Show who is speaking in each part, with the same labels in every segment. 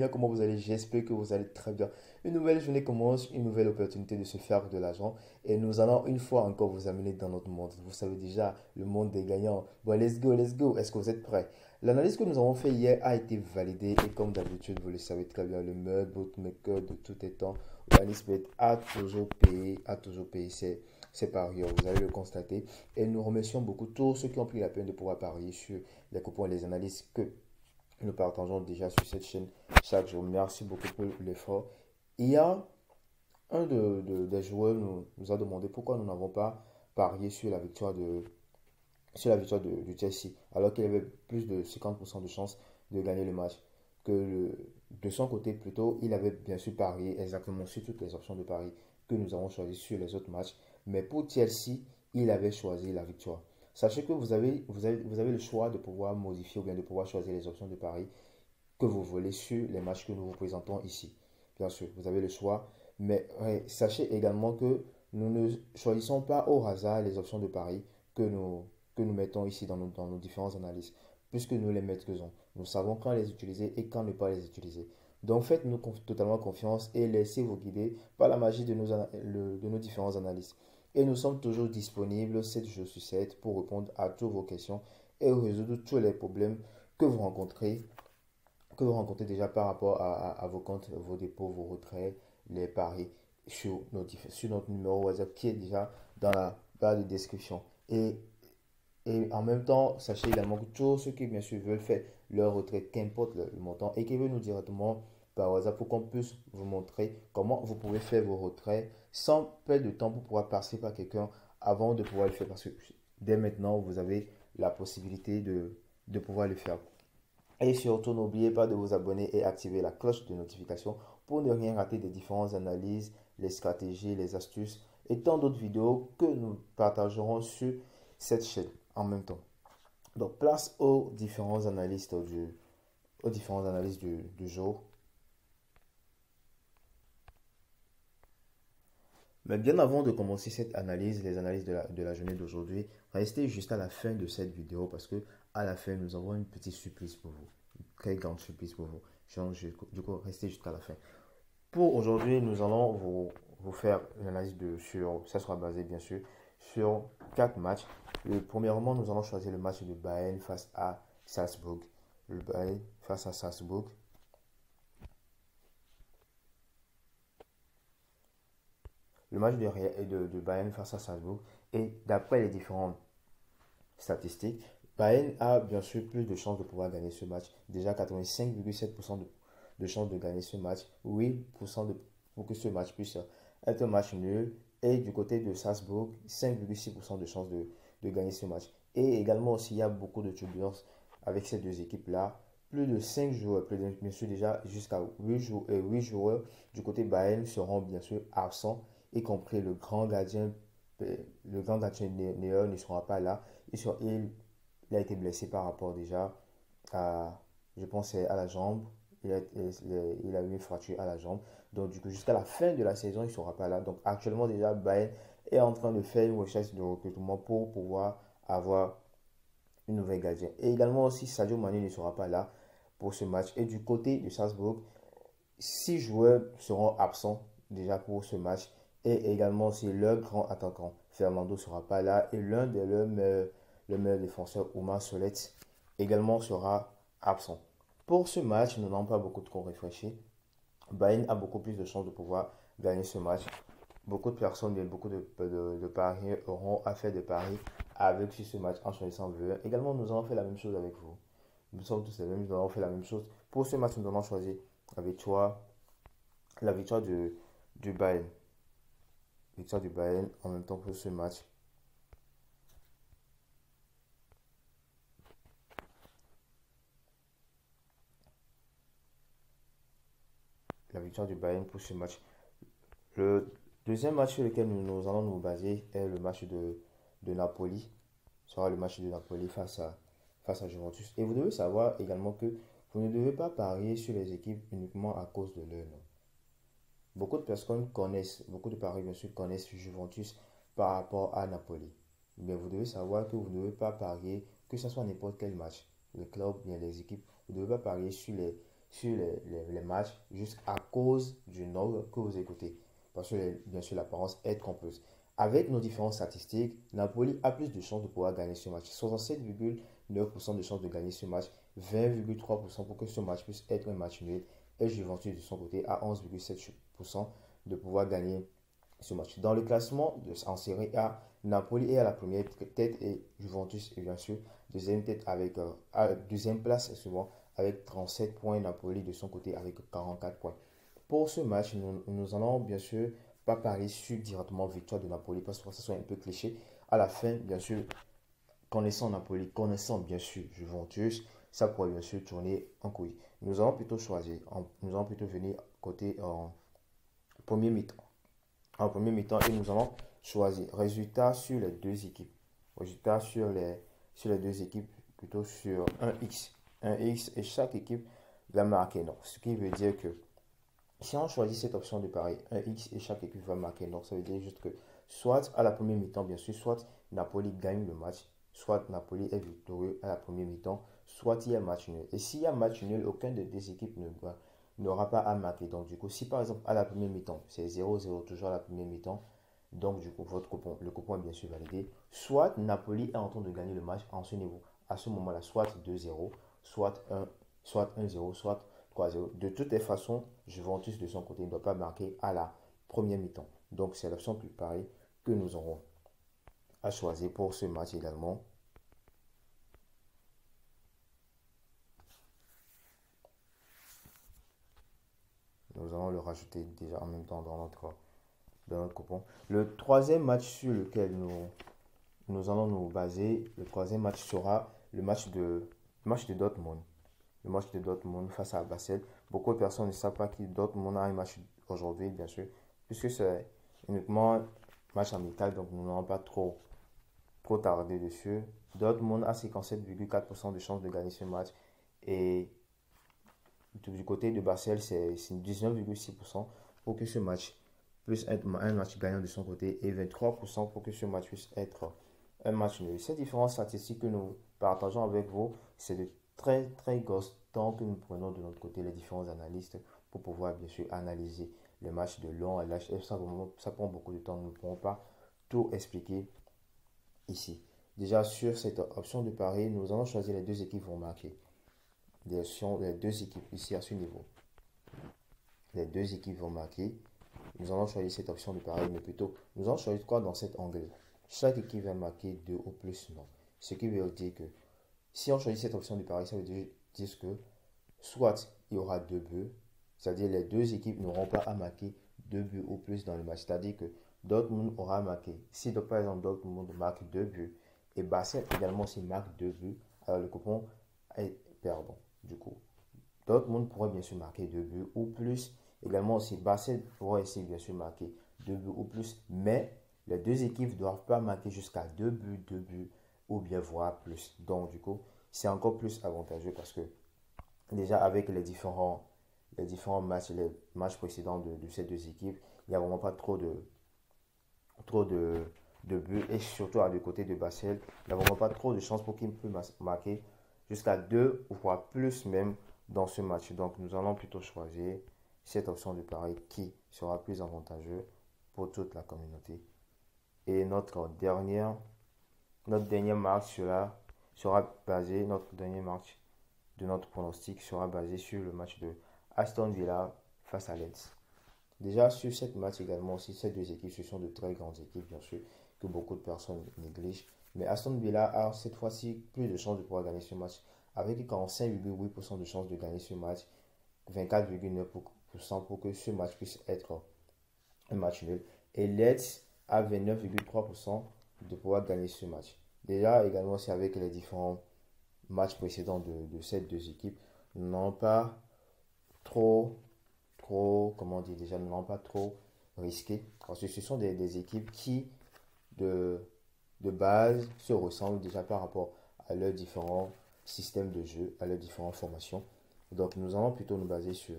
Speaker 1: bien, comment vous allez? J'espère que vous allez très bien. Une nouvelle journée commence, une nouvelle opportunité de se faire de l'argent et nous allons une fois encore vous amener dans notre monde. Vous savez déjà, le monde des gagnants. Bon, let's go, let's go. Est-ce que vous êtes prêts? L'analyse que nous avons fait hier a été validée et comme d'habitude, vous le savez très bien, le meilleur bookmaker de tous les temps, OneXBet a toujours payé ses paris. Vous allez le constater. Et nous remercions beaucoup tous ceux qui ont pris la peine de pouvoir parier sur les coupons et les analyses que nous partageons déjà sur cette chaîne chaque jour. Merci beaucoup pour l'effort. Il y a des joueurs nous a demandé pourquoi nous n'avons pas parié sur la victoire du Chelsea, alors qu'il avait plus de 50% de chances de gagner le match. De son côté, plutôt, il avait bien sûr parié exactement sur toutes les options de pari que nous avons choisies sur les autres matchs. Mais pour Chelsea, il avait choisi la victoire. Sachez que vous avez le choix de pouvoir modifier ou bien de pouvoir choisir les options de pari que vous voulez sur les matchs que nous vous présentons ici. Bien sûr, vous avez le choix. Mais ouais, sachez également que nous ne choisissons pas au hasard les options de pari que nous mettons ici dans nos différentes analyses, puisque nous les maîtrisons. Nous savons quand les utiliser et quand ne pas les utiliser. Donc faites-nous totalement confiance et laissez-vous guider par la magie de nos différentes analyses. Et nous sommes toujours disponibles 7 jours sur 7 pour répondre à toutes vos questions et résoudre tous les problèmes que vous rencontrez que vous rencontrez déjà par rapport à vos comptes, vos dépôts, vos retraits, les paris sur notre numéro WhatsApp qui est déjà dans la barre de description. Et en même temps, sachez également que tous ceux qui bien sûr veulent faire leur retrait, qu'importe le montant, écrivez nous directement par WhatsApp pour qu'on puisse vous montrer comment vous pouvez faire vos retraits sans perdre de temps pour pouvoir passer par quelqu'un avant de pouvoir le faire. Parce que dès maintenant, vous avez la possibilité de pouvoir le faire. Et surtout, n'oubliez pas de vous abonner et activer la cloche de notification pour ne rien rater des différentes analyses, les stratégies, les astuces et tant d'autres vidéos que nous partagerons sur cette chaîne en même temps. Donc, place aux différentes analyses du jour. Mais bien avant de commencer cette analyse, les analyses de la journée d'aujourd'hui, restez juste à la fin de cette vidéo parce que à la fin, nous avons une petite surprise pour vous. Une très grande surprise pour vous. Du coup, restez jusqu'à la fin. Pour aujourd'hui, nous allons vous faire une analyse ça sera basé bien sûr sur 4 matchs. Premièrement, nous allons choisir le match de Bayern face à Salzbourg. Le Bayern face à Salzbourg. Le match de Bayern face à Salzbourg. Et d'après les différentes statistiques, Bayern a bien sûr plus de chances de pouvoir gagner ce match. Déjà 85,7% de chances de gagner ce match. 8% pour que ce match puisse être un match nul. Et du côté de Salzbourg, 5,6% de chances de gagner ce match. Et également aussi, il y a beaucoup de turbulences avec ces deux équipes-là. Plus de 5 joueurs, bien sûr déjà jusqu'à 8 joueurs du côté Bayern seront bien sûr absents, y compris le grand gardien Neuer ne sera pas là. Il a été blessé par rapport déjà à, je pense, à la jambe. Il a eu une fracture à la jambe. Donc, du coup, jusqu'à la fin de la saison, il ne sera pas là. Donc, actuellement, déjà, Bayern est en train de faire une recherche de recrutement pour pouvoir avoir une nouvelle gardien. Et également aussi, Sadio Mané ne sera pas là pour ce match. Et du côté de Salzbourg, 6 joueurs seront absents déjà pour ce match. Et également aussi leur grand attaquant, Fernando, ne sera pas là. Et l'un de le meilleur défenseur, Oumar Solet, également sera absent. Pour ce match, nous n'avons pas beaucoup trop réfléchi. Bayern a beaucoup plus de chances de pouvoir gagner ce match. Beaucoup de personnes et beaucoup de paris auront à faire des paris avec sur ce match en choisissant le. Également, nous allons faire la même chose avec vous. Nous sommes tous les mêmes, nous allons faire la même chose. Pour ce match, nous allons choisir la victoire du Bayern. Victoire du Bayern en même temps pour ce match. La victoire du Bayern pour ce match. Le deuxième match sur lequel nous allons nous baser est le match de Napoli. Ce sera le match de Napoli face à Juventus. Et vous devez savoir également que vous ne devez pas parier sur les équipes uniquement à cause de leur nom. Beaucoup de paris bien sûr connaissent Juventus par rapport à Napoli. Mais vous devez savoir que vous ne devez pas parier, que ce soit n'importe quel match, les clubs, bien les équipes, vous ne devez pas parier sur les matchs juste à cause du nombre que vous écoutez. Parce que, bien sûr, l'apparence est trompeuse. Avec nos différentes statistiques, Napoli a plus de chances de pouvoir gagner ce match. 67,9% de chances de gagner ce match, 20,3% pour que ce match puisse être un match nul. Et Juventus, de son côté, a 11,7% de pouvoir gagner ce match. Dans le classement en Série A, Napoli est à la première tête et Juventus est bien sûr deuxième tête avec deuxième place souvent avec 37 points. Napoli de son côté avec 44 points. Pour ce match, nous allons bien sûr pas parier sur directement victoire de Napoli parce que ça soit un peu cliché. À la fin, bien sûr, connaissant Napoli, connaissant bien sûr Juventus, ça pourrait bien sûr tourner en couille. Nous allons plutôt choisir, nous allons plutôt venir côté en premier mi-temps en premier mi-temps et nous allons choisir résultat sur les deux équipes. Résultat sur les deux équipes, plutôt sur un X. Un X et chaque équipe va marquer. Donc, ce qui veut dire que si on choisit cette option de pari, un X et chaque équipe va marquer. Donc, ça veut dire juste que soit à la première mi-temps, bien sûr, soit Napoli gagne le match, soit Napoli est victorieux à la première mi-temps, soit il y a match nul. Et s'il y a match nul, aucun des deux équipes n'aura pas à marquer. Donc, du coup, si par exemple à la première mi-temps, c'est 0-0 toujours à la première mi-temps, donc du coup, le coupon est bien sûr validé. Soit Napoli est en train de gagner le match en ce niveau. À ce moment-là, soit 2-0, soit 1-0, soit 3-0. De toutes les façons, Juventus de son côté ne doit pas marquer à la première mi-temps. Donc, c'est l'option plus pareille que nous aurons à choisir pour ce match également. Nous allons le rajouter déjà en même temps dans notre coupon. Le troisième match sur lequel nous allons nous baser, le troisième match sera le match de Dortmund. Le match de Dortmund face à Basel. Beaucoup de personnes ne savent pas que Dortmund a un match aujourd'hui, bien sûr, puisque c'est uniquement un match amical, donc nous n'allons pas trop tarder dessus. Dortmund a 57,4% de chances de gagner ce match et du côté de Basel, c'est 19,6% pour que ce match puisse être un match gagnant de son côté et 23% pour que ce match puisse être un match nul. Ces différentes statistiques que nous partageons avec vous, c'est de très grosses temps que nous prenons de notre côté les différents analystes pour pouvoir bien sûr analyser les matchs de long à large. Et ça prend beaucoup de temps. Nous ne pourrons pas tout expliquer ici. Déjà sur cette option de pari, nous allons choisir les deux équipes vont marquer. Les deux équipes ici à ce niveau. Les deux équipes vont marquer. Nous allons choisir cette option de pari, mais plutôt, nous allons choisir quoi dans cet angle? Chaque équipe va marquer 2 ou plus non. Ce qui veut dire que si on choisit cette option de pari, ça veut dire que soit il y aura deux buts, c'est-à-dire les deux équipes n'auront pas à marquer deux buts ou plus dans le match. C'est-à-dire que Dortmund aura marqué. Si donc, par exemple Dortmund marque deux buts et Barcelone également s'il marque deux buts, alors le coupon est perdant. Du coup, Dortmund pourrait bien sûr marquer deux buts ou plus. Également aussi, Barcelone pourrait essayer bien sûr marquer deux buts ou plus. Mais les deux équipes ne doivent pas marquer jusqu'à deux buts ou bien voire plus. Donc du coup, c'est encore plus avantageux parce que déjà avec les différents matchs, les matchs précédents de ces deux équipes, il n'y a vraiment pas trop de buts. Et surtout à du côté de Barcelone, il n'y a vraiment pas trop de chances pour qu'il puisse marquer jusqu'à deux ou voire plus même dans ce match. Donc nous allons plutôt choisir cette option de pari qui sera plus avantageux pour toute la communauté. Et notre dernier match sera basé, notre dernier match de notre pronostic sera basé sur le match de Aston Villa face à Leeds. Déjà sur cette match également aussi, ces deux équipes, ce sont de très grandes équipes bien sûr, que beaucoup de personnes négligent. Mais Aston Villa a cette fois-ci plus de chances de pouvoir gagner ce match avec 45,8% de chances de gagner ce match, 24,9% pour que ce match puisse être un match nul. Et Leeds a 29,3% de pouvoir gagner ce match. Déjà également c'est avec les différents matchs précédents de ces deux équipes, nous n'avons pas comment dire déjà, nous n'avons pas trop risqué. Parce que ce sont des équipes qui, de, de base, se ressemblent déjà par rapport à leurs différents systèmes de jeu, à leurs différentes formations. Donc, nous allons plutôt nous baser sur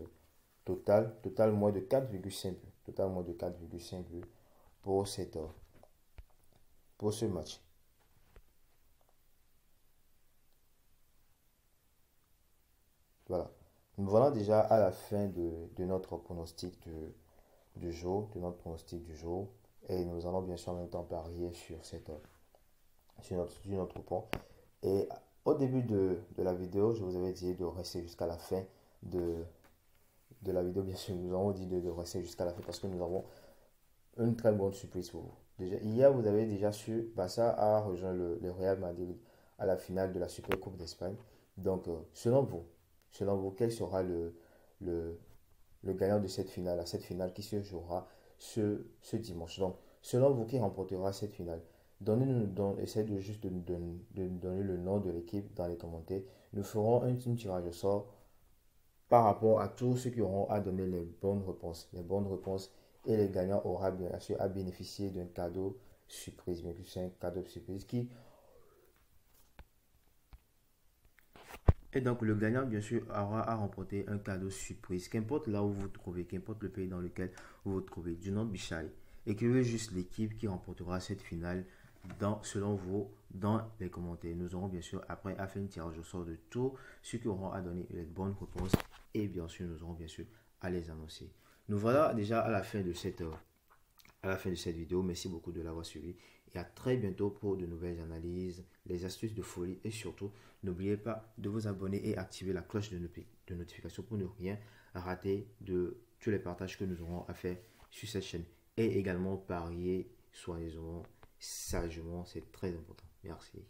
Speaker 1: total moins de 4,5 buts. Total moins de 4,5 buts pour pour ce match. Voilà. Nous voilà déjà à la fin de notre pronostic du jour, et nous allons bien sûr en même temps parier sur notre point. Et au début de la vidéo, je vous avais dit de rester jusqu'à la fin de, de la vidéo. Bien sûr, nous avons dit de rester jusqu'à la fin parce que nous avons une très bonne surprise pour vous. Déjà, hier, vous avez déjà su, Barça a rejoint le Real Madrid à la finale de la Super Coupe d'Espagne. Donc, selon vous, quel sera le, le gagnant de cette finale qui se jouera ce dimanche? Donc, selon vous, qui remportera cette finale? Essayez de juste de nous donner le nom de l'équipe dans les commentaires. Nous ferons un tirage au sort par rapport à tous ceux qui auront à donner les bonnes réponses. Les bonnes réponses et les gagnants auront bien sûr à bénéficier d'un cadeau surprise. Bien que c'est un cadeau surprise qui. Et donc le gagnant bien sûr aura à remporter un cadeau surprise. Qu'importe là où vous vous trouvez, qu'importe le pays dans lequel vous vous trouvez. Du nom de Bichai. Écrivez juste l'équipe qui remportera cette finale selon vous dans les commentaires. Nous aurons bien sûr après à faire un tirage au sort de tous ceux qui auront à donner les bonnes réponses et bien sûr nous aurons bien sûr à les annoncer. Nous voilà déjà à la fin de cette vidéo. Merci beaucoup de l'avoir suivi et à très bientôt pour de nouvelles analyses, les astuces de folie et surtout n'oubliez pas de vous abonner et activer la cloche de notification pour ne rien rater de tous les partages que nous aurons à faire sur cette chaîne et également parier soigneusement, sagement, c'est très important. Merci.